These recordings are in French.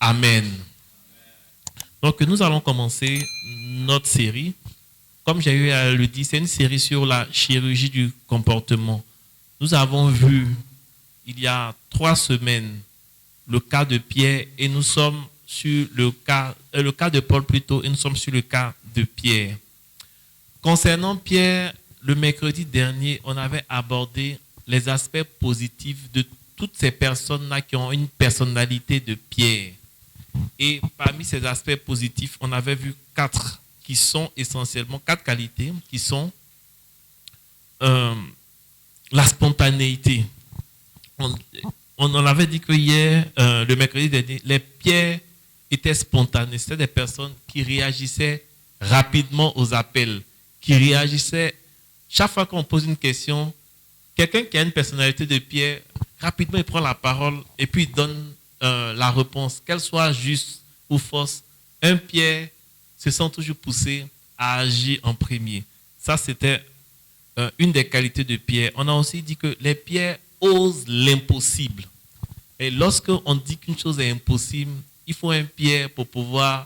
Amen. Donc, nous allons commencer notre série. Comme j'ai eu à le dire, c'est une série sur la chirurgie du comportement. Nous avons vu, il y a 3 semaines, le cas de Pierre et nous sommes sur le cas de Paul plutôt, et nous sommes sur le cas de Pierre. Concernant Pierre, le mercredi dernier, on avait abordé les aspects positifs de toutes ces personnes-là qui ont une personnalité de Pierre. Et parmi ces aspects positifs, on avait vu 4 qui sont essentiellement 4 qualités qui sont la spontanéité. On en avait dit que hier, le mercredi dernier, les Pierres étaient spontanés. C'était des personnes qui réagissaient rapidement aux appels, qui réagissaient chaque fois qu'on pose une question. Quelqu'un qui a une personnalité de Pierre, rapidement il prend la parole et puis il donne la réponse, qu'elle soit juste ou fausse. Un Pierre se sent toujours poussé à agir en premier. Ça, c'était une des qualités de Pierre. On a aussi dit que les Pierres osent l'impossible. Et lorsqu'on dit qu'une chose est impossible, il faut un Pierre pour pouvoir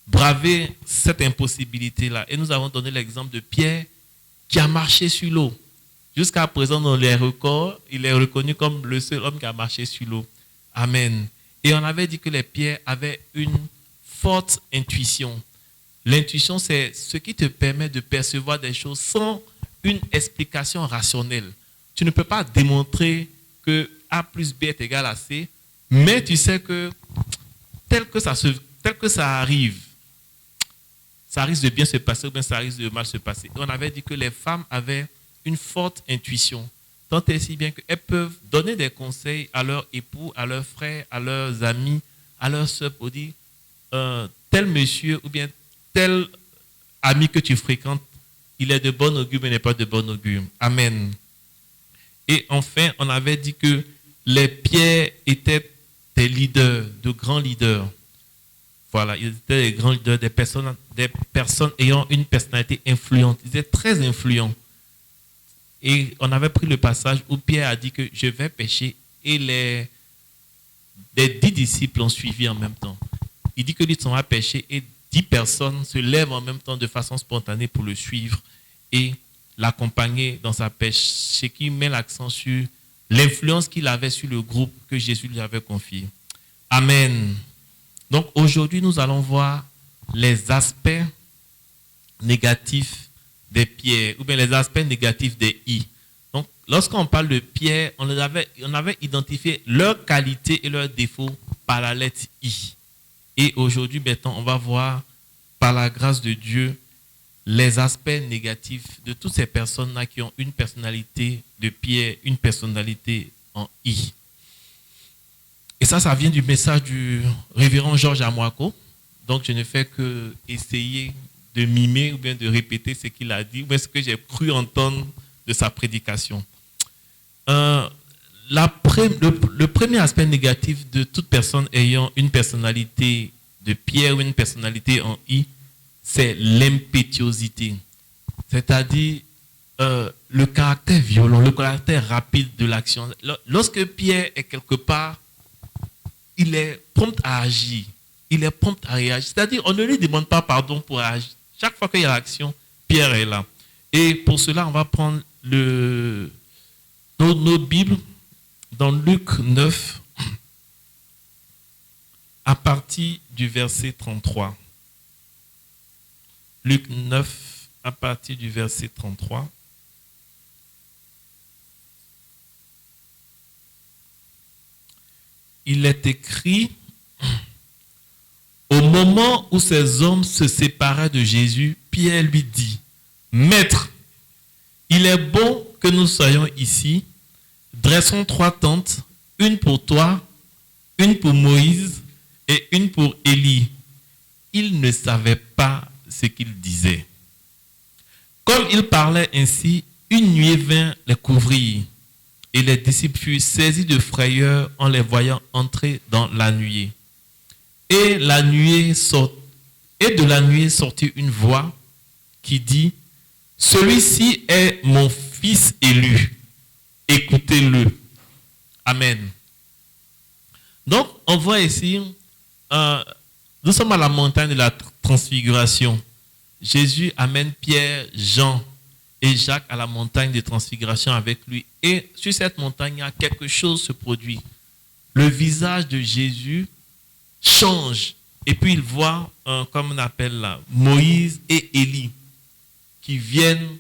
braver cette impossibilité-là. Et nous avons donné l'exemple de Pierre qui a marché sur l'eau. Jusqu'à présent, dans les records, il est reconnu comme le seul homme qui a marché sur l'eau. Amen. Et on avait dit que les Pierres avaient une forte intuition. L'intuition, c'est ce qui te permet de percevoir des choses sans une explication rationnelle. Tu ne peux pas démontrer que A plus B est égal à C, mais tu sais que tel que ça arrive, ça risque de bien se passer ou bien ça risque de mal se passer. Et on avait dit que les femmes avaient une forte intuition, tant et si bien qu'elles peuvent donner des conseils à leur époux, à leurs frères, à leurs amis, à leurs soeurs pour dire tel monsieur ou bien tel ami que tu fréquentes, il est de bon augure mais n'est pas de bon augure. Amen. Et enfin, on avait dit que les Pierres étaient des leaders, de grands leaders. Voilà, ils étaient des grands leaders, des personnes ayant une personnalité influente. Ils étaient très influents. Et on avait pris le passage où Pierre a dit que je vais pêcher et les 10 disciples ont suivi en même temps. Il dit que lui s'en va pêcher et 10 personnes se lèvent en même temps de façon spontanée pour le suivre et l'accompagner dans sa pêche, ce qui met l'accent sur l'influence qu'il avait sur le groupe que Jésus lui avait confié. Amen. Donc aujourd'hui, nous allons voir les aspects négatifs des Pierres, ou bien les aspects négatifs des I. Donc, lorsqu'on parle de Pierre, on avait identifié leurs qualités et leurs défauts par la lettre I. Et aujourd'hui, maintenant, on va voir, par la grâce de Dieu, les aspects négatifs de toutes ces personnes-là qui ont une personnalité de Pierre, une personnalité en I. Et ça vient du message du révérend Georges Amwako. Donc, je ne fais que essayer de mimer ou bien de répéter ce qu'il a dit, ou bien ce que j'ai cru entendre de sa prédication. Le premier aspect négatif de toute personne ayant une personnalité de Pierre ou une personnalité en I, c'est l'impétuosité. C'est-à-dire le caractère violent, le caractère rapide de l'action. Lorsque Pierre est quelque part, il est prompt à agir, il est prompt à réagir. C'est-à-dire, on ne lui demande pas pardon pour agir. Chaque fois qu'il y a l'action, Pierre est là. Et pour cela, on va prendre nos Bibles dans Luc 9, à partir du verset 33. Luc 9, à partir du verset 33. Il est écrit: au moment où ces hommes se séparaient de Jésus, Pierre lui dit: Maître, il est bon que nous soyons ici. Dressons 3 tentes, une pour toi, une pour Moïse et une pour Élie. Il ne savait pas ce qu'il disait. Comme il parlait ainsi, une nuée vint les couvrir. Et les disciples furent saisis de frayeur en les voyant entrer dans la nuée. Et de la nuée sortit une voix qui dit: celui-ci est mon fils élu, écoutez-le. Amen. Donc, on voit ici, nous sommes à la montagne de la transfiguration. Jésus amène Pierre, Jean et Jacques à la montagne de transfiguration avec lui. Et sur cette montagne, il y a quelque chose se produit. Le visage de Jésus change. Et puis il voit, comme on appelle là, Moïse et Élie qui viennent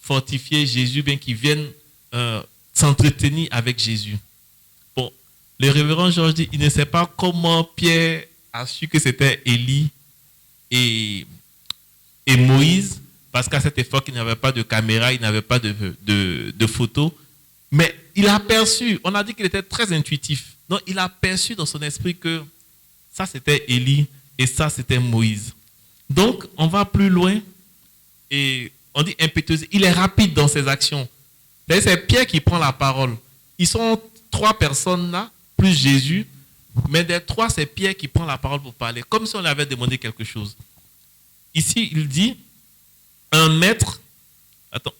fortifier Jésus, bien qui viennent s'entretenir avec Jésus. Bon, le révérend Georges dit, il ne sait pas comment Pierre a su que c'était Élie et Moïse, parce qu'à cette époque, il n'y avait pas de caméra, il n'avait pas de photos. Mais il a perçu, on a dit qu'il était très intuitif. Donc, il a perçu dans son esprit que ça, c'était Élie et ça, c'était Moïse. Donc, on va plus loin et on dit impétueux. Il est rapide dans ses actions. C'est Pierre qui prend la parole. Ils sont 3 personnes là, plus Jésus. Mais des 3, c'est Pierre qui prend la parole pour parler, comme si on lui avait demandé quelque chose. Ici, il dit, un maître,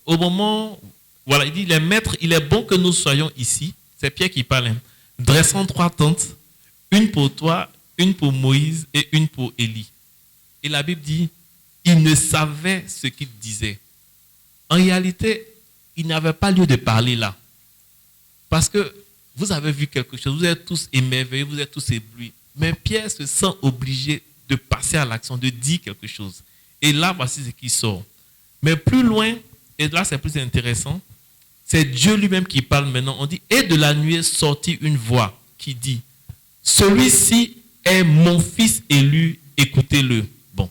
au moment, voilà, il dit, les maîtres, il est bon que nous soyons ici. C'est Pierre qui parle. Dressant 3 tentes, une pour toi, une pour Moïse et une pour Élie. Et la Bible dit, il ne savait ce qu'il disait. En réalité, il n'avait pas lieu de parler là. Parce que vous avez vu quelque chose, vous êtes tous émerveillés, vous êtes tous éblouis. Mais Pierre se sent obligé de passer à l'action, de dire quelque chose. Et là, voici ce qui sort. Mais plus loin, et là c'est plus intéressant, c'est Dieu lui-même qui parle maintenant. On dit, et de la nuée sortit une voix qui dit, celui-ci est mon fils élu, écoutez-le. Bon.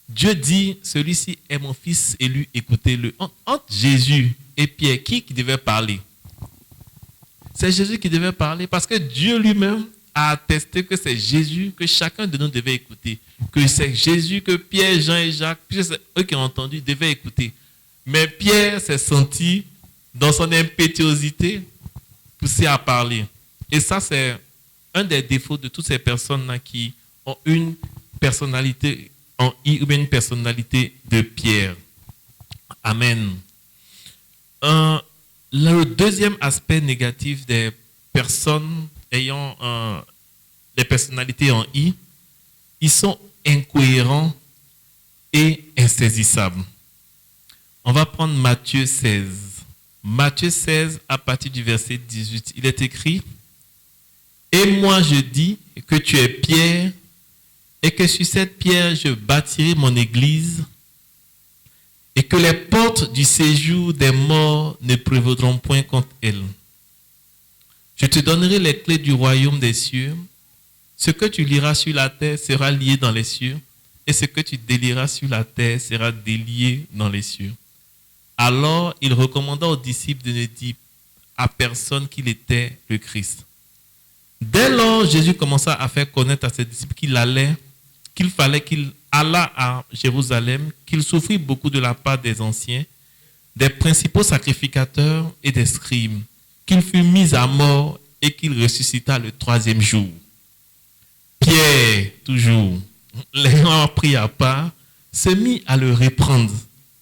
Dieu dit, celui-ci est mon fils élu, écoutez-le. Entre Jésus et Pierre, qui devait parler? C'est Jésus qui devait parler parce que Dieu lui-même a attesté que c'est Jésus que chacun de nous devait écouter. Que c'est Jésus que Pierre, Jean et Jacques, eux qui ont entendu, devaient écouter. Mais Pierre s'est senti, dans son impétuosité, poussé à parler. Et ça, c'est un des défauts de toutes ces personnes-là qui ont une personnalité en I ou bien une personnalité de Pierre. Amen. Le deuxième aspect négatif des personnes ayant des personnalités en I, ils sont incohérents et insaisissables. On va prendre Matthieu 16. Matthieu 16, à partir du verset 18, il est écrit, « Et moi je dis que tu es Pierre, et que sur cette pierre je bâtirai mon église, et que les portes du séjour des morts ne prévaudront point contre elle. Je te donnerai les clés du royaume des cieux. Ce que tu lieras sur la terre sera lié dans les cieux, et ce que tu délieras sur la terre sera délié dans les cieux. » Alors, il recommanda aux disciples de ne dire à personne qu'il était le Christ. Dès lors, Jésus commença à faire connaître à ses disciples qu'il fallait qu'il allât à Jérusalem, qu'il souffrit beaucoup de la part des anciens, des principaux sacrificateurs et des scribes, qu'il fut mis à mort et qu'il ressuscita le 3e jour. Pierre, toujours, l'ayant pris à part, se mit à le reprendre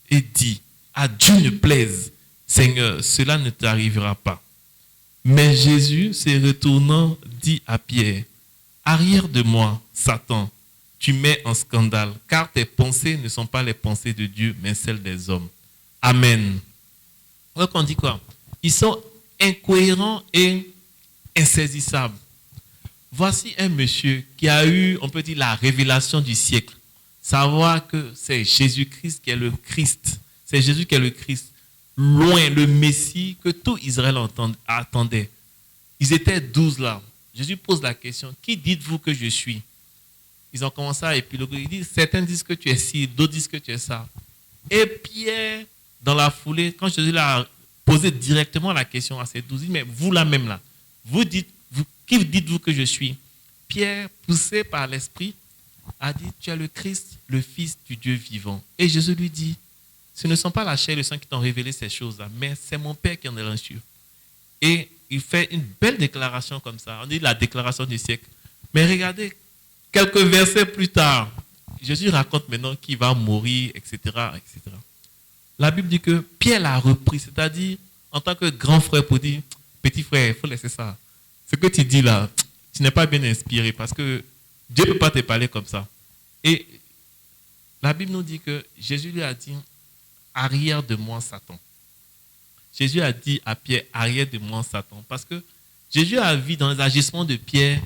et dit, « À Dieu ne plaise, Seigneur, cela ne t'arrivera pas. » Mais Jésus, se retournant, dit à Pierre, « Arrière de moi, Satan, tu mets en scandale, car tes pensées ne sont pas les pensées de Dieu, mais celles des hommes. » Amen. Donc on dit quoi? Ils sont incohérents et insaisissables. Voici un monsieur qui a eu, on peut dire, la révélation du siècle. Savoir que c'est Jésus-Christ qui est le Christ. C'est Jésus qui est le Christ. Loin, le Messie que tout Israël attendait. Ils étaient 12 là. Jésus pose la question, qui dites-vous que je suis? Ils ont commencé à épiloguer. Ils disent, certains disent que tu es ci, d'autres disent que tu es ça. Et Pierre, dans la foulée, quand Jésus l'a posé directement la question à ces 12, il dit, mais vous là même là, qui dites-vous que je suis? Pierre, poussé par l'Esprit, a dit, tu es le Christ, le Fils du Dieu vivant. Et Jésus lui dit, ce ne sont pas la chair et le sang qui t'ont révélé ces choses-là, mais c'est mon Père qui en est dans les cieux. Et il fait une belle déclaration comme ça. On dit la déclaration du siècle. Mais regardez, quelques versets plus tard, Jésus raconte maintenant qu'il va mourir, etc., etc. La Bible dit que Pierre l'a repris, c'est-à-dire en tant que grand frère pour dire, petit frère, il faut laisser ça. Ce que tu dis là, tu n'es pas bien inspiré parce que Dieu ne peut pas te parler comme ça. Et la Bible nous dit que Jésus lui a dit, arrière de moi, Satan. Jésus a dit à Pierre, arrière de moi, Satan. Parce que Jésus a vu dans les agissements de Pierre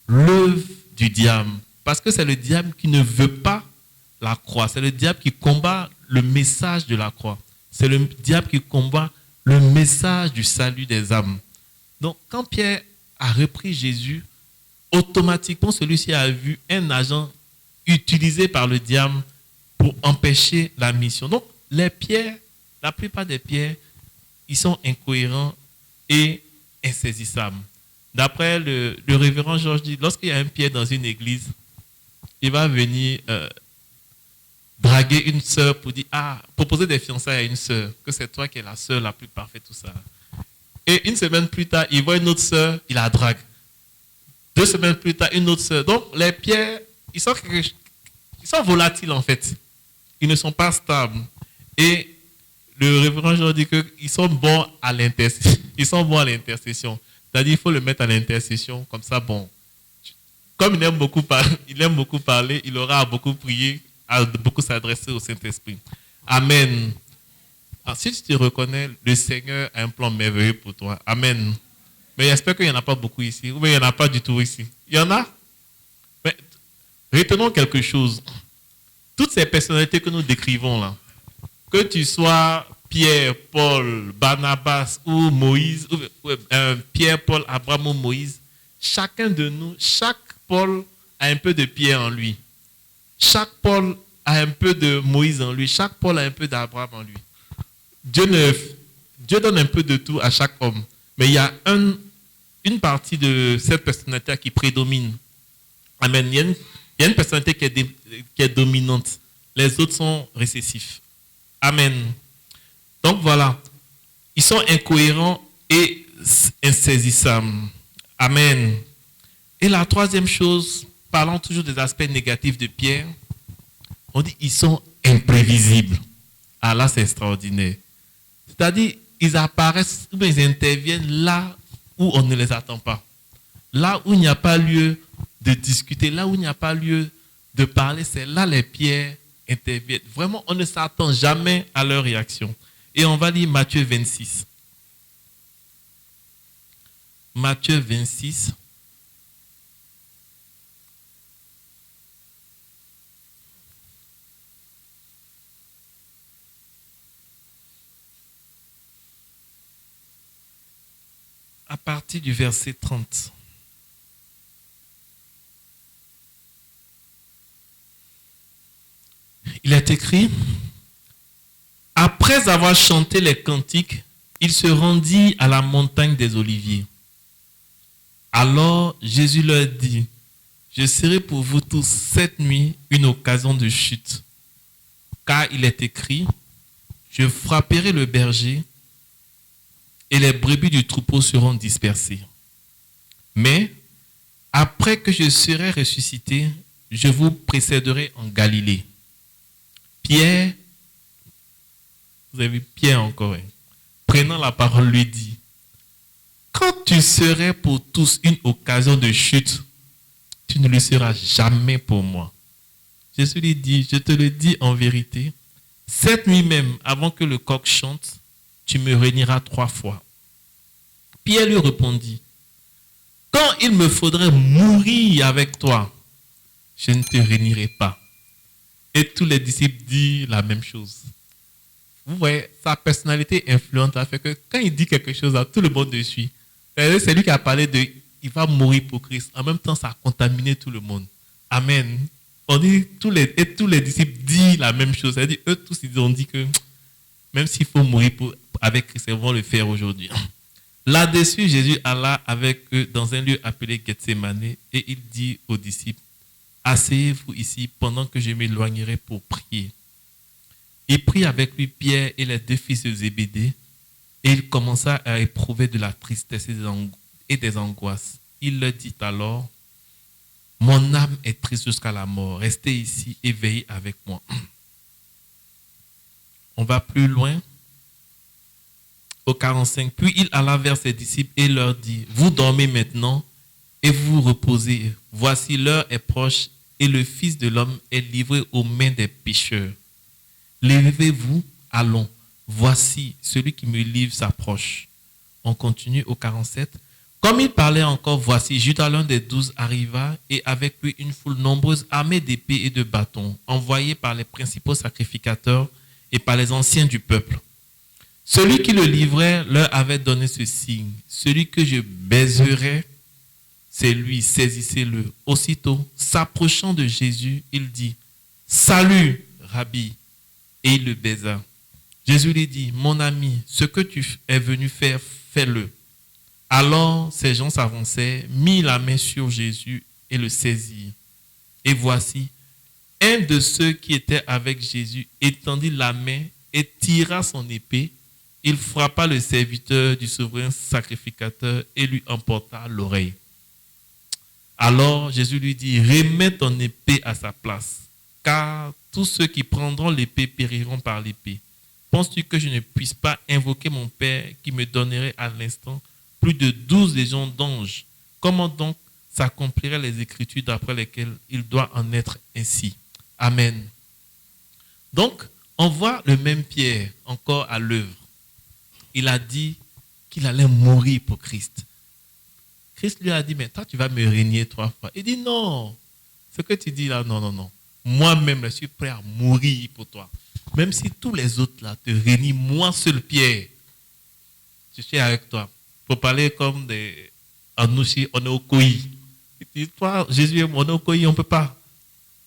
l'œuvre du diable. Parce que c'est le diable qui ne veut pas la croix. C'est le diable qui combat le message de la croix. C'est le diable qui combat le message du salut des âmes. Donc, quand Pierre a repris Jésus, automatiquement, celui-ci a vu un agent utilisé par le diable pour empêcher la mission. Donc, les pierres, la plupart des pierres, ils sont incohérents et insaisissables. D'après le révérend Georges dit, lorsqu'il y a un pierre dans une église, il va venir draguer une sœur pour dire, proposer des fiançailles à une sœur, que c'est toi qui es la sœur la plus parfaite, tout ça. Et une semaine plus tard, il voit une autre sœur, il la drague. 2 semaines plus tard, une autre sœur. Donc, les pierres, ils sont volatiles en fait. Ils ne sont pas stables. Et le révérend Jean dit qu'ils sont bons à l'intercession. Ils sont bons à l'intercession. C'est-à-dire qu'il faut le mettre à l'intercession, comme ça, bon. Comme il aime beaucoup parler, il aura à beaucoup prier, à beaucoup s'adresser au Saint-Esprit. Amen. Alors, si tu te reconnais, le Seigneur a un plan merveilleux pour toi. Amen. Mais j'espère qu'il n'y en a pas beaucoup ici. Ou bien il n'y en a pas du tout ici. Il y en a. Mais retenons quelque chose. Toutes ces personnalités que nous décrivons là, que tu sois Pierre, Paul, Barnabas ou Moïse, Pierre, Paul, Abraham ou Moïse, chacun de nous, chaque Paul a un peu de Pierre en lui. Chaque Paul a un peu de Moïse en lui. Chaque Paul a un peu d'Abraham en lui. Dieu donne un peu de tout à chaque homme. Mais il y a une partie de cette personnalité qui prédomine. Amen. Il y a une personnalité qui est dominante. Les autres sont récessifs. Amen. Donc voilà. Ils sont incohérents et insaisissables. Amen. Et la troisième chose, parlant toujours des aspects négatifs de Pierre, on dit ils sont imprévisibles. Ah là, c'est extraordinaire. C'est-à-dire, ils apparaissent ou ils interviennent là où on ne les attend pas. Là où il n'y a pas lieu de discuter, là où il n'y a pas lieu de parler, c'est là les pierres interviennent. Vraiment, on ne s'attend jamais à leur réaction. Et on va lire Matthieu 26. Matthieu 26. À partir du verset 30. Il est écrit, après avoir chanté les cantiques, il se rendit à la montagne des Oliviers. Alors Jésus leur dit, je serai pour vous tous cette nuit une occasion de chute. Car il est écrit, je frapperai le berger et les brebis du troupeau seront dispersées. Mais après que je serai ressuscité, je vous précéderai en Galilée. Pierre, vous avez vu Pierre encore, prenant la parole, lui dit, quand tu serais pour tous une occasion de chute, tu ne le seras jamais pour moi. Jésus lui dit, je te le dis en vérité, cette nuit même, avant que le coq chante, tu me réuniras 3 fois. Pierre lui répondit, quand il me faudrait mourir avec toi, je ne te réunirai pas. Et tous les disciples disent la même chose. Vous voyez, sa personnalité influente a fait que quand il dit quelque chose, tout le monde le suit. C'est lui qui a parlé de il va mourir pour Christ. En même temps, ça a contaminé tout le monde. Amen. On dit, tous les disciples disent la même chose. C'est-à-dire, eux tous, ils ont dit que même s'il faut mourir avec Christ, ils vont le faire aujourd'hui. Là-dessus, Jésus alla avec eux dans un lieu appelé Gethsémane et il dit aux disciples, asseyez-vous ici pendant que je m'éloignerai pour prier. Il prit avec lui Pierre et les 2 fils de Zébédée et il commença à éprouver de la tristesse et des angoisses. Il leur dit alors, mon âme est triste jusqu'à la mort, restez ici et veillez avec moi. On va plus loin. Au 45, puis il alla vers ses disciples et leur dit, vous dormez maintenant et vous vous reposez. Voici l'heure est proche et le Fils de l'homme est livré aux mains des pécheurs. Levez-vous, allons. Voici, celui qui me livre s'approche. On continue au 47. Comme il parlait encore, voici, Judas, l'un des 12, arriva et avec lui une foule nombreuse armée d'épées et de bâtons, envoyée par les principaux sacrificateurs et par les anciens du peuple. Celui qui le livrait leur avait donné ce signe. Celui que je baiserai, c'est lui, saisissez-le. Aussitôt, s'approchant de Jésus, il dit, salut, Rabbi, et il le baisa. Jésus lui dit, mon ami, ce que tu es venu faire, fais-le. Alors, ces gens s'avançaient, mirent la main sur Jésus et le saisirent. Et voici, un de ceux qui étaient avec Jésus étendit la main et tira son épée. Il frappa le serviteur du souverain sacrificateur et lui emporta l'oreille. Alors Jésus lui dit, remets ton épée à sa place, car tous ceux qui prendront l'épée périront par l'épée. Penses-tu que je ne puisse pas invoquer mon Père qui me donnerait à l'instant plus de 12 légions d'anges? Comment donc s'accompliraient les Écritures d'après lesquelles il doit en être ainsi? Amen. Donc, on voit le même Pierre encore à l'œuvre. Il a dit qu'il allait mourir pour Christ. Christ lui a dit, mais toi, tu vas me régner 3 fois. Il dit, non, ce que tu dis là, non, non, non. Moi-même, je suis prêt à mourir pour toi. Même si tous les autres là te régnent, moi seul, Pierre, je suis avec toi. Pour parler comme des Anouchi, on est au Koyi. Il dit, toi, Jésus, on est au Koyi, on ne peut pas.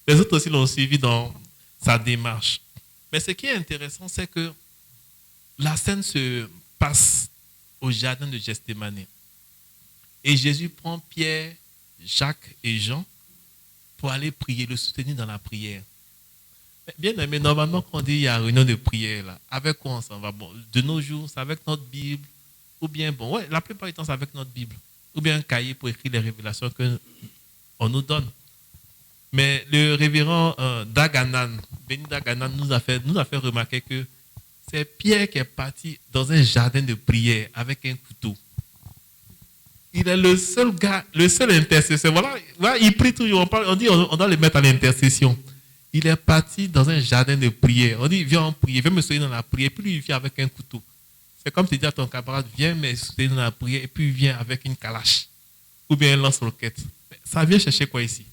Les autres aussi l'ont suivi dans sa démarche. Mais ce qui est intéressant, c'est que la scène se passe au jardin de Gethsémani. Et Jésus prend Pierre, Jacques et Jean pour aller prier, le soutenir dans la prière. Bien aimé, normalement, quand on dit il y a une réunion de prière, là, avec quoi on s'en va? Bon, de nos jours, c'est avec notre Bible, ou bien, bon, ouais, la plupart du temps, c'est avec notre Bible, ou bien un cahier pour écrire les révélations qu'on nous donne. Mais le révérend Daganan, Béni Daganan, nous a fait remarquer que c'est Pierre qui est parti dans un jardin de prière avec un couteau. Il est le seul gars, le seul intercesseur. Voilà, il prie toujours. On dit on doit le mettre à l'intercession. Il est parti dans un jardin de prière. On dit, viens prier, viens me soutenir dans la prière. Et puis lui, il vient avec un couteau. C'est comme tu dis à ton camarade, viens me soutenir dans la prière. Et puis il vient avec une calache. Ou bien un lance-roquette. Ça vient chercher quoi ici?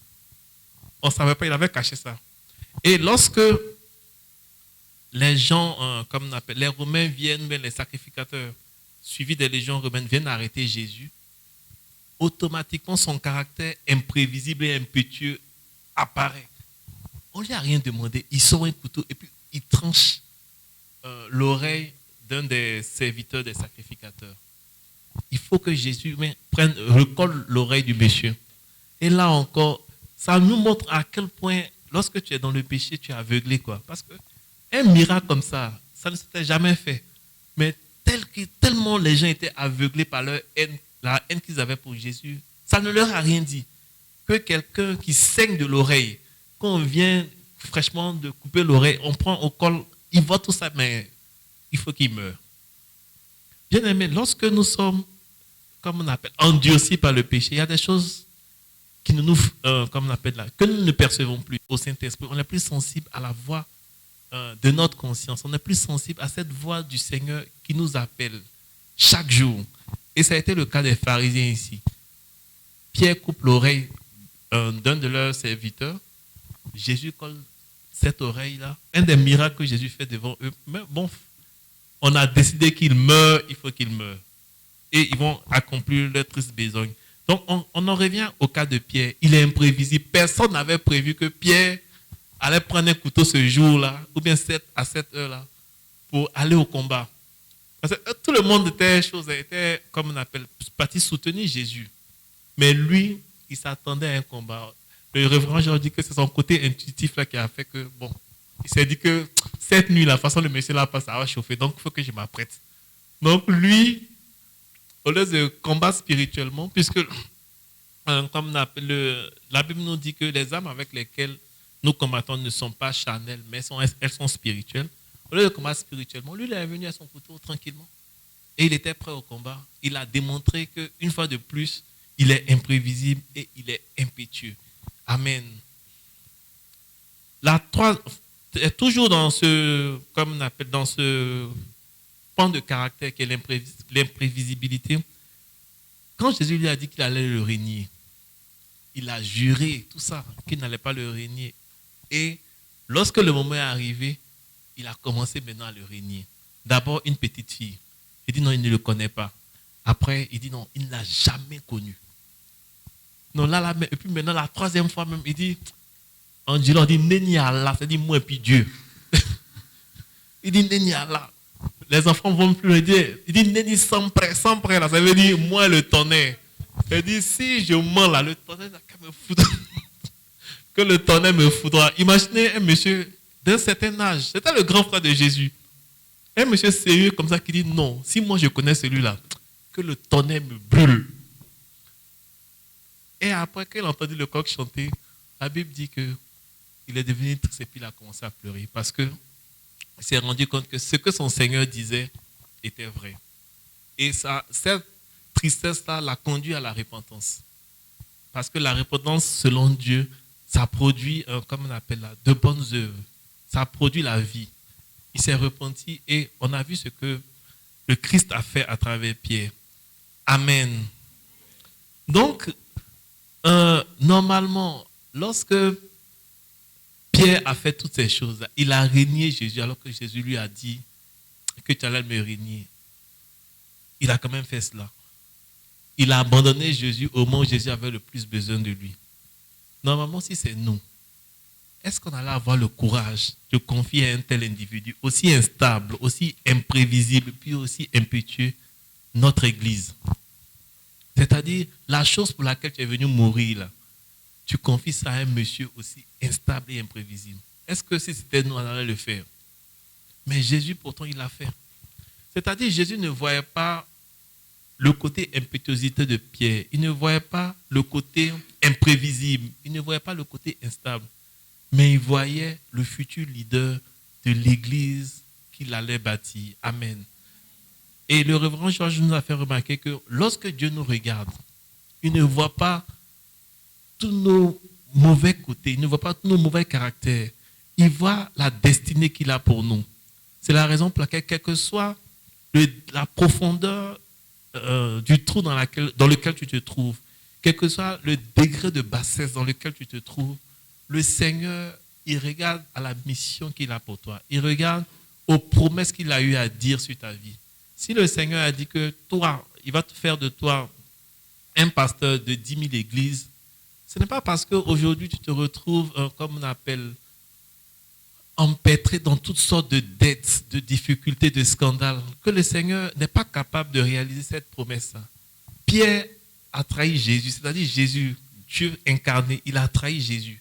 On ne savait pas, il avait caché ça. Et lorsque les gens, comme on appelle, les Romains viennent, les sacrificateurs suivis des légions romaines viennent arrêter Jésus, automatiquement son caractère imprévisible et impétueux apparaît. On ne lui a rien demandé. Il sort un couteau et puis il tranche l'oreille d'un des serviteurs des sacrificateurs. Il faut que Jésus recolle l'oreille du monsieur. Et là encore, ça nous montre à quel point, lorsque tu es dans le péché, tu es aveuglé, quoi. Parce qu'un miracle comme ça, ça ne s'était jamais fait. Mais tellement les gens étaient aveuglés par leur haine, la haine qu'ils avaient pour Jésus, ça ne leur a rien dit. Que quelqu'un qui saigne de l'oreille, quand on vient fraîchement de couper l'oreille, on prend au col, il voit tout ça, mais il faut qu'il meure. Bien aimé, lorsque nous sommes, comme on appelle, endurcis par le péché, il y a des choses qui comme on appelle là, que nous ne percevons plus au Saint-Esprit. On est plus sensible à la voix de notre conscience. On est plus sensible à cette voix du Seigneur qui nous appelle chaque jour. Et ça a été le cas des pharisiens ici. Pierre coupe l'oreille d'un de leurs serviteurs. Jésus colle cette oreille-là. Un des miracles que Jésus fait devant eux. Mais bon, on a décidé qu'il meure, il faut qu'il meure. Et ils vont accomplir leur triste besogne. Donc, on en revient au cas de Pierre. Il est imprévisible. Personne n'avait prévu que Pierre allait prendre un couteau ce jour-là, ou bien à cette heure-là, pour aller au combat. Parce que tout le monde était, comme on appelle, parti soutenir Jésus. Mais lui, il s'attendait à un combat. Le révérend Jean dit que c'est son côté intuitif là qui a fait que, bon, il s'est dit que cette nuit, la façon le monsieur là passe, ça va chauffer, donc il faut que je m'apprête. Donc lui, au lieu de combattre spirituellement, puisque, comme on appelle, la Bible nous dit que les armes avec lesquelles nous combattons ne sont pas charnelles, mais elles sont spirituelles. Au lieu de combattre spirituellement, lui, il est venu à son couteau tranquillement. Et il était prêt au combat. Il a démontré qu'une fois de plus, il est imprévisible et il est impétueux. Amen. Toujours dans ce, comme on appelle, dans ce pan de caractère qui est l'imprévisibilité, quand Jésus lui a dit qu'il allait le régner, il a juré tout ça, qu'il n'allait pas le régner. Et lorsque le moment est arrivé, il a commencé maintenant à le régner. D'abord, une petite fille. Il dit non, il ne le connaît pas. Après, il dit non, il ne l'a jamais connu. Non, là, et puis maintenant, la troisième fois même, il dit, on dit Neni Allah, c'est-à-dire moi et puis Dieu. Il dit Neni Allah. Les enfants vont plus le dire. Il dit Neni sans prêt, là, ça veut dire moi le tonnerre. Il dit si je mens là, le tonnerre n'a qu'à me foutre. Que le tonnerre me foudra. Imaginez un monsieur d'un certain âge, c'était le grand frère de Jésus. Un monsieur sérieux comme ça qui dit non, si moi je connais celui-là, que le tonnerre me brûle. Et après qu'il a entendu le coq chanter, la Bible dit qu'il est devenu triste et puis il a commencé à pleurer parce qu'il s'est rendu compte que ce que son Seigneur disait était vrai. Et cette tristesse-là l'a conduit à la repentance. Parce que la repentance, selon Dieu, ça produit, comme on appelle là, de bonnes œuvres. Ça produit la vie. Il s'est repenti et on a vu ce que le Christ a fait à travers Pierre. Amen. Donc, normalement, lorsque Pierre a fait toutes ces choses, il a régné Jésus alors que Jésus lui a dit que tu allais me régner. Il a quand même fait cela. Il a abandonné Jésus au moment où Jésus avait le plus besoin de lui. Normalement, si c'est nous, est-ce qu'on allait avoir le courage de confier à un tel individu, aussi instable, aussi imprévisible, puis aussi impétueux, notre Église? C'est-à-dire, la chose pour laquelle tu es venu mourir, là, tu confies ça à un monsieur aussi instable et imprévisible. Est-ce que si c'était nous, on allait le faire? Mais Jésus, pourtant, il l'a fait. C'est-à-dire, Jésus ne voyait pas le côté impétuosité de Pierre. Il ne voyait pas le côté imprévisible. Il ne voyait pas le côté instable. Mais il voyait le futur leader de l'Église qu'il allait bâtir. Amen. Et le révérend Georges nous a fait remarquer que lorsque Dieu nous regarde, il ne voit pas tous nos mauvais côtés, il ne voit pas tous nos mauvais caractères. Il voit la destinée qu'il a pour nous. C'est la raison pour laquelle, quelle que soit la profondeur du trou dans lequel tu te trouves, quel que soit le degré de bassesse dans lequel tu te trouves, le Seigneur, il regarde à la mission qu'il a pour toi. Il regarde aux promesses qu'il a eu à dire sur ta vie. Si le Seigneur a dit que toi, il va te faire de toi un pasteur de 10 000 églises, ce n'est pas parce qu'aujourd'hui tu te retrouves, comme on appelle, empêtré dans toutes sortes de dettes, de difficultés, de scandales, que le Seigneur n'est pas capable de réaliser cette promesse. Pierre a trahi Jésus, c'est-à-dire Jésus, Dieu incarné, il a trahi Jésus.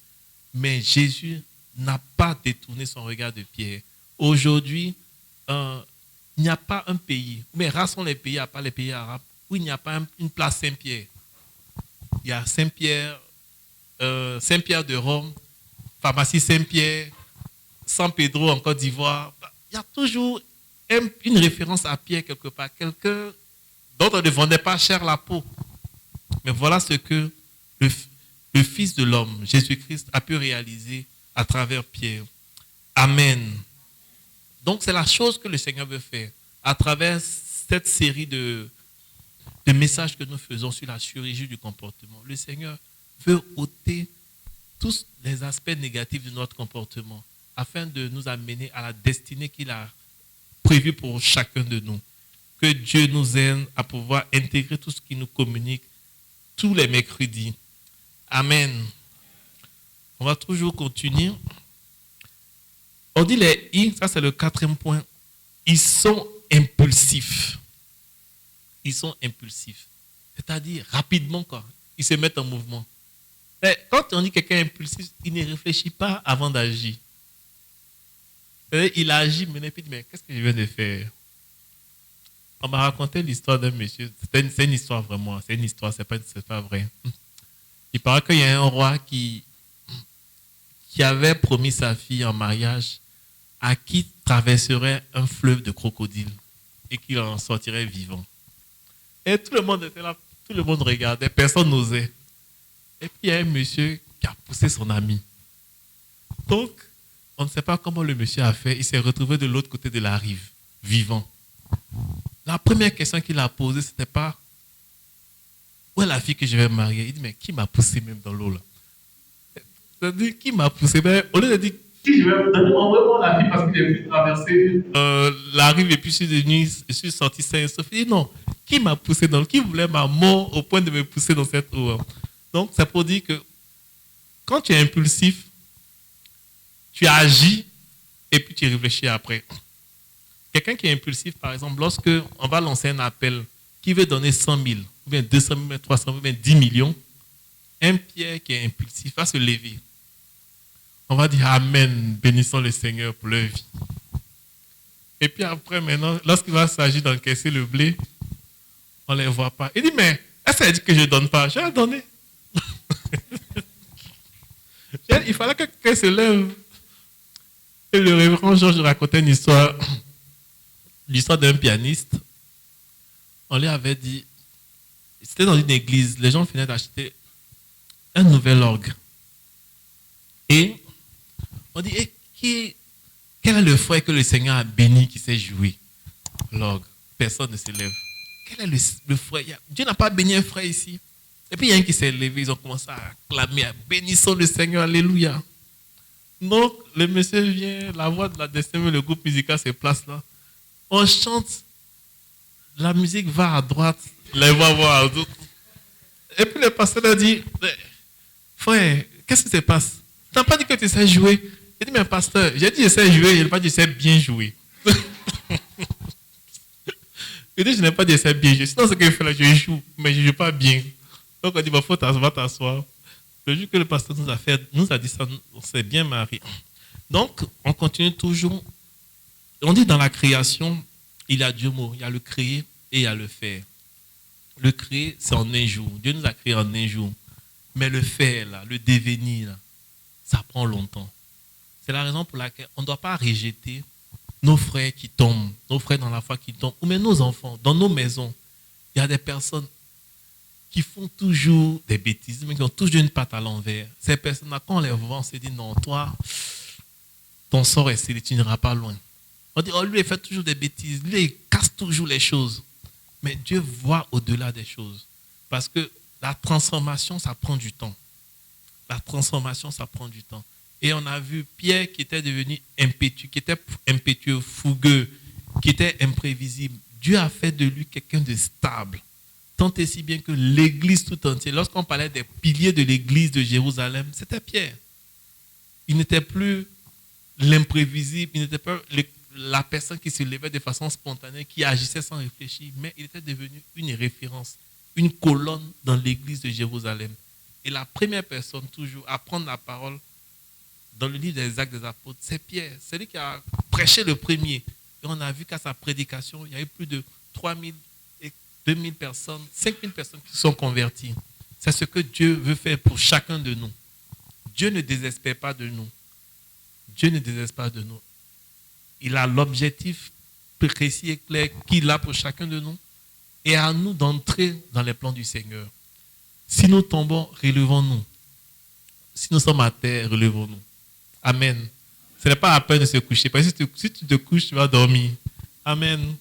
Mais Jésus n'a pas détourné son regard de Pierre. Aujourd'hui, il n'y a pas un pays, mais rassons les pays, à part les pays arabes, où il n'y a pas une place Saint-Pierre. Il y a Saint-Pierre, Saint-Pierre de Rome, pharmacie Saint-Pierre, San Pedro en Côte d'Ivoire. Il y a toujours une référence à Pierre quelque part. Quelqu'un dont on ne vendait pas cher la peau. Mais voilà ce que le Fils de l'homme, Jésus-Christ, a pu réaliser à travers Pierre. Amen. Donc c'est la chose que le Seigneur veut faire à travers cette série de messages que nous faisons sur la chirurgie du comportement. Le Seigneur veut ôter tous les aspects négatifs de notre comportement afin de nous amener à la destinée qu'il a prévue pour chacun de nous. Que Dieu nous aide à pouvoir intégrer tout ce qui nous communique tous les mercredis. Amen. On va toujours continuer. On dit les I, ça c'est le 4e point. Ils sont impulsifs. Ils sont impulsifs. C'est-à-dire rapidement, quoi. Ils se mettent en mouvement. Mais quand on dit quelqu'un est impulsif, il ne réfléchit pas avant d'agir. Il agit, mais il dit, mais qu'est-ce que je viens de faire? On m'a raconté l'histoire d'un monsieur. C'est une histoire vraiment. C'est une histoire, c'est pas vrai. Il paraît qu'il y a un roi qui avait promis sa fille en mariage à qui traverserait un fleuve de crocodiles et qu'il en sortirait vivant. Et tout le monde était là. Tout le monde regardait, personne n'osait. Et puis il y a un monsieur qui a poussé son ami. Donc, on ne sait pas comment le monsieur a fait. Il s'est retrouvé de l'autre côté de la rive, vivant. La première question qu'il a posée, c'était pas où est la fille que je vais marier. Il dit, mais qui m'a poussé même dans l'eau là? C'est-à-dire, qui m'a poussé? Mais au lieu de dire, qui je vais donner, envoie-moi la fille parce qu'il est venu traverser la rive et puis je suis sorti sain et sauf. Il dit, non, qui m'a poussé dans l'eau? Qui voulait ma mort au point de me pousser dans cette eau? Donc, c'est pour dire que quand tu es impulsif, tu agis et puis tu réfléchis après. Quelqu'un qui est impulsif, par exemple, lorsque on va lancer un appel qui veut donner 100 000, ou bien 200 000, 300 000, ou bien 10 millions, un Pierre qui est impulsif va se lever. On va dire Amen, bénissons le Seigneur pour leur vie. Et puis après, maintenant, lorsqu'il va s'agir d'encaisser le blé, on ne les voit pas. Il dit, mais est-ce qu'elle dit que je ne donne pas? Je vais donner. Il fallait que quelqu'un se lève. Et le révérend Georges racontait une histoire, l'histoire d'un pianiste. On lui avait dit, c'était dans une église, les gens venaient d'acheter un nouvel orgue. Et on dit, quel est le frère que le Seigneur a béni qui sait jouer l'orgue? Personne ne se lève. Quel est le frère? Dieu n'a pas béni un frère ici. Et puis il y a un qui s'est levé, ils ont commencé à clamer, bénissons le Seigneur, alléluia. Donc le monsieur vient, la voix de la destinée, le groupe musical se place là. On chante, la musique va à droite, les voix vont à droite. Et puis le pasteur a dit, frère, qu'est-ce qui se passe? Tu n'as pas dit que tu sais jouer? Il dit, mais pasteur, j'ai dit je sais jouer, il n'a pas dit je sais bien jouer. Il dit, je n'ai pas dit je sais bien jouer. Sinon, ce que je fais là, je joue, mais je ne joue pas bien. Donc on dit, il faut t'asseoir. Le jour que le pasteur nous a dit ça, on s'est bien marié. Donc, on continue toujours. On dit dans la création, il y a deux mots. Il y a le créer et il y a le faire. Le créer, c'est en un jour. Dieu nous a créé en un jour. Mais le faire, là, le devenir, là, ça prend longtemps. C'est la raison pour laquelle on ne doit pas rejeter nos frères qui tombent, nos frères dans la foi qui tombent, ou même nos enfants, dans nos maisons. Il y a des personnes qui font toujours des bêtises, mais qui ont toujours une patte à l'envers. Ces personnes-là, quand on les voit, on se dit, non, toi, ton sort est scellé, tu n'iras pas loin. On dit, oh, lui, il fait toujours des bêtises, lui, il casse toujours les choses. Mais Dieu voit au-delà des choses. Parce que la transformation, ça prend du temps. La transformation, ça prend du temps. Et on a vu Pierre qui était devenu impétueux, fougueux, qui était imprévisible. Dieu a fait de lui quelqu'un de stable. Tant et si bien que l'église tout entière, lorsqu'on parlait des piliers de l'église de Jérusalem, c'était Pierre. Il n'était plus l'imprévisible, il n'était pas la personne qui se levait de façon spontanée, qui agissait sans réfléchir, mais il était devenu une référence, une colonne dans l'église de Jérusalem. Et la première personne toujours à prendre la parole dans le livre des Actes des Apôtres, c'est Pierre. C'est lui qui a prêché le premier. Et on a vu qu'à sa prédication, il y a eu plus de 3000 et 2000 personnes, 5000 personnes qui sont converties. C'est ce que Dieu veut faire pour chacun de nous. Dieu ne désespère pas de nous. Dieu ne désespère pas de nous. Il a l'objectif précis et clair qu'il a pour chacun de nous. Et à nous d'entrer dans les plans du Seigneur. Si nous tombons, relevons-nous. Si nous sommes à terre, relevons-nous. Amen. Ce n'est pas la peine de se coucher. Parce que si tu te couches, tu vas dormir. Amen.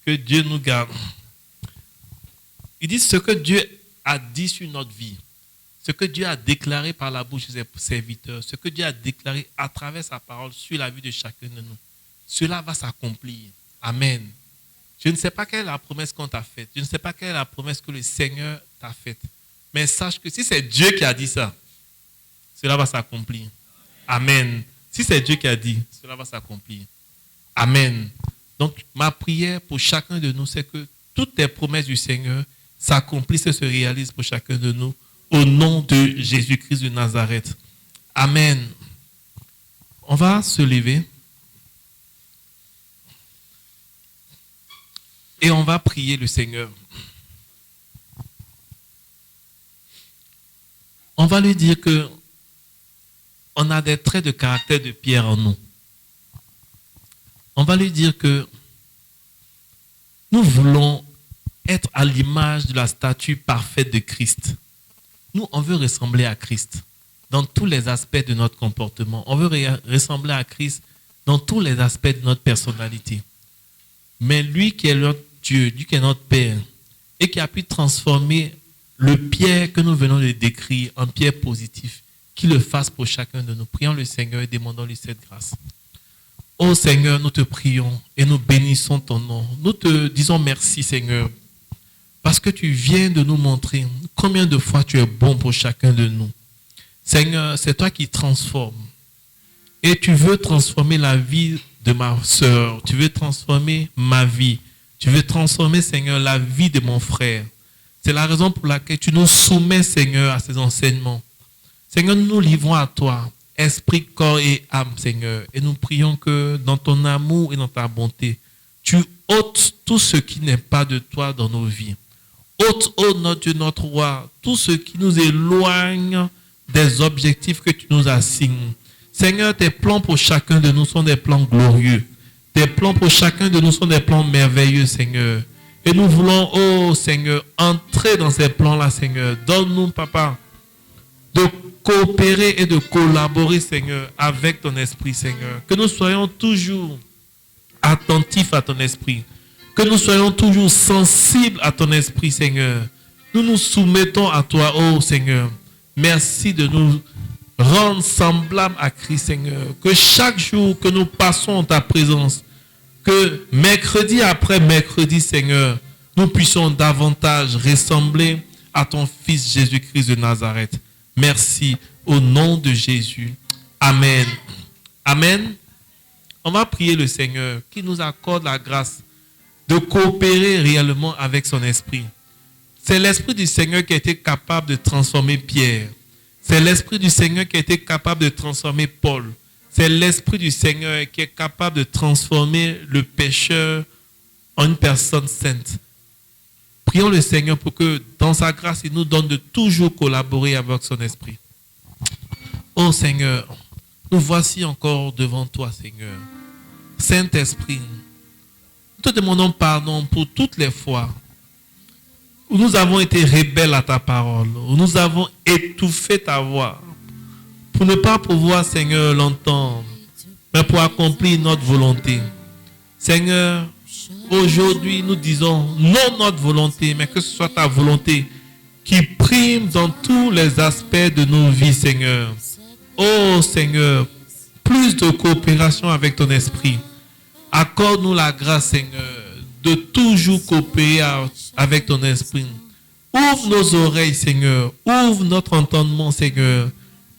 Que Dieu nous garde. Il dit ce que Dieu a dit sur notre vie. Ce que Dieu a déclaré par la bouche de ses serviteurs. Ce que Dieu a déclaré à travers sa parole sur la vie de chacun de nous. Cela va s'accomplir. Amen. Je ne sais pas quelle est la promesse qu'on t'a faite. Je ne sais pas quelle est la promesse que le Seigneur t'a faite. Mais sache que si c'est Dieu qui a dit ça, cela va s'accomplir. Amen. Si c'est Dieu qui a dit, cela va s'accomplir. Amen. Donc, ma prière pour chacun de nous, c'est que toutes les promesses du Seigneur s'accomplissent et se réalisent pour chacun de nous au nom de Jésus-Christ de Nazareth. Amen. On va se lever et on va prier le Seigneur. On va lui dire que on a des traits de caractère de Pierre en nous. On va lui dire que nous voulons être à l'image de la statue parfaite de Christ. Nous, on veut ressembler à Christ dans tous les aspects de notre comportement. On veut ressembler à Christ dans tous les aspects de notre personnalité. Mais lui qui est notre Dieu, lui qui est notre Père, et qui a pu transformer le pierre que nous venons de décrire en pierre positive, qu'il le fasse pour chacun de nous. Prions le Seigneur et demandons-lui cette grâce. Ô Seigneur, nous te prions et nous bénissons ton nom. Nous te disons merci, Seigneur, parce que tu viens de nous montrer combien de fois tu es bon pour chacun de nous. Seigneur, c'est toi qui transformes. Et tu veux transformer la vie de ma sœur. Tu veux transformer ma vie. Tu veux transformer, Seigneur, la vie de mon frère. C'est la raison pour laquelle tu nous soumets, Seigneur, à ces enseignements. Seigneur, nous nous livrons à toi, esprit, corps et âme, Seigneur. Et nous prions que dans ton amour et dans ta bonté, tu ôtes tout ce qui n'est pas de toi dans nos vies. Ôte, ô notre Dieu, notre roi, tout ce qui nous éloigne des objectifs que tu nous assignes. Seigneur, tes plans pour chacun de nous sont des plans glorieux. Tes plans pour chacun de nous sont des plans merveilleux, Seigneur. Et nous voulons, oh Seigneur, entrer dans ces plans-là, Seigneur. Donne-nous, Papa, de coopérer et de collaborer, Seigneur, avec ton esprit, Seigneur. Que nous soyons toujours attentifs à ton esprit. Que nous soyons toujours sensibles à ton esprit, Seigneur. Nous nous soumettons à toi, oh Seigneur. Merci de nous rendre semblables à Christ, Seigneur. Que chaque jour que nous passons en ta présence, que mercredi après mercredi, Seigneur, nous puissions davantage ressembler à ton Fils Jésus-Christ de Nazareth. Merci au nom de Jésus. Amen. Amen. On va prier le Seigneur qui nous accorde la grâce de coopérer réellement avec son esprit. C'est l'esprit du Seigneur qui a été capable de transformer Pierre. C'est l'esprit du Seigneur qui a été capable de transformer Paul. C'est l'esprit du Seigneur qui est capable de transformer le pécheur en une personne sainte. Prions le Seigneur pour que dans sa grâce, il nous donne de toujours collaborer avec son esprit. Oh Seigneur, nous voici encore devant toi, Seigneur. Saint-Esprit, nous te demandons pardon pour toutes les fois où nous avons été rebelles à ta parole, où nous avons étouffé ta voix, pour ne pas pouvoir, Seigneur, l'entendre, mais pour accomplir notre volonté. Seigneur, aujourd'hui, nous disons non notre volonté, mais que ce soit ta volonté qui prime dans tous les aspects de nos vies, Seigneur. Oh Seigneur, plus de coopération avec ton esprit. Accorde-nous la grâce, Seigneur, de toujours coopérer avec ton esprit. Ouvre nos oreilles, Seigneur. Ouvre notre entendement, Seigneur.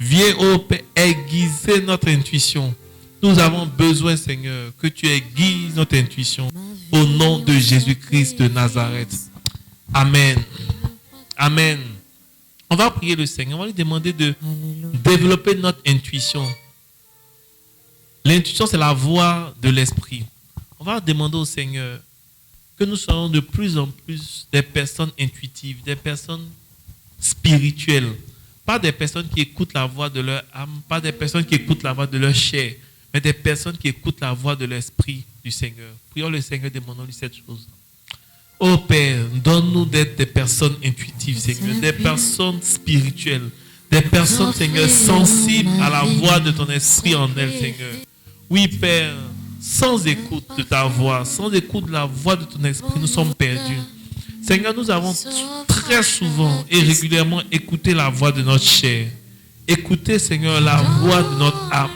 Viens, ô Père, aiguiser notre intuition. Nous avons besoin, Seigneur, que tu aiguises notre intuition. Au nom de Jésus-Christ de Nazareth. Amen. Amen. On va prier le Seigneur. On va lui demander de développer notre intuition. L'intuition, c'est la voix de l'esprit. On va demander au Seigneur que nous soyons de plus en plus des personnes intuitives, des personnes spirituelles. Pas des personnes qui écoutent la voix de leur âme, pas des personnes qui écoutent la voix de leur chair, mais des personnes qui écoutent la voix de l'esprit du Seigneur. Prions le Seigneur, demandons-lui cette chose. Ô Père, donne-nous d'être des personnes intuitives, Seigneur, des personnes spirituelles, des personnes, Seigneur, sensibles à la voix de ton esprit en elles, Seigneur. Oui, Père, sans écoute de ta voix, sans écoute de la voix de ton esprit, nous sommes perdus. Seigneur, nous avons très souvent et régulièrement écouté la voix de notre chair. Écouté, Seigneur, la voix de notre âme.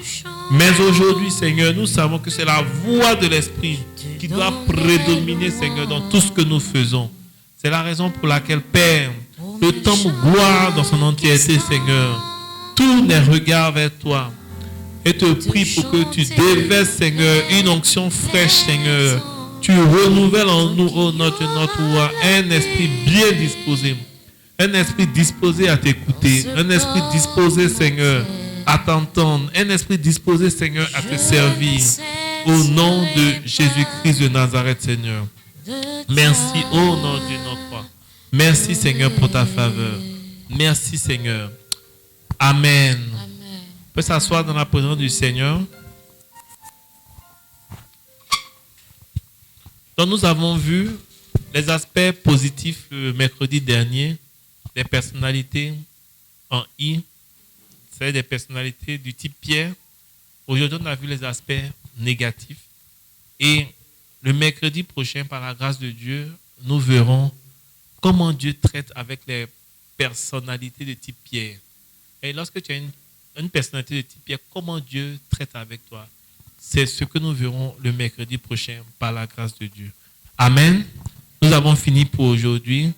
Mais aujourd'hui, Seigneur, nous savons que c'est la voix de l'esprit qui doit prédominer, Seigneur, dans tout ce que nous faisons. C'est la raison pour laquelle, Père, le temps de gloire dans son entièreté, Seigneur, tourne les regards vers toi. Et te prie pour que tu déverses, Seigneur, une onction fraîche, Seigneur. Tu renouvelles en nous, oh notre roi, un esprit bien disposé. Un esprit disposé à t'écouter. Un esprit disposé, Seigneur, à t'entendre. Un esprit disposé, Seigneur, à te servir. Au nom de Jésus-Christ de Nazareth, Seigneur. Merci, oh nom de notre roi. Merci, Seigneur, pour ta faveur. Merci, Seigneur. Amen. On peut s'asseoir dans la présence du Seigneur. Donc nous avons vu les aspects positifs le mercredi dernier, des personnalités en I, c'est des personnalités du type Pierre. Aujourd'hui, on a vu les aspects négatifs. Et le mercredi prochain, par la grâce de Dieu, nous verrons comment Dieu traite avec les personnalités de type Pierre. Et lorsque tu as une personnalité de type Pierre, comment Dieu traite avec toi? C'est ce que nous verrons le mercredi prochain par la grâce de Dieu. Amen. Nous avons fini pour aujourd'hui.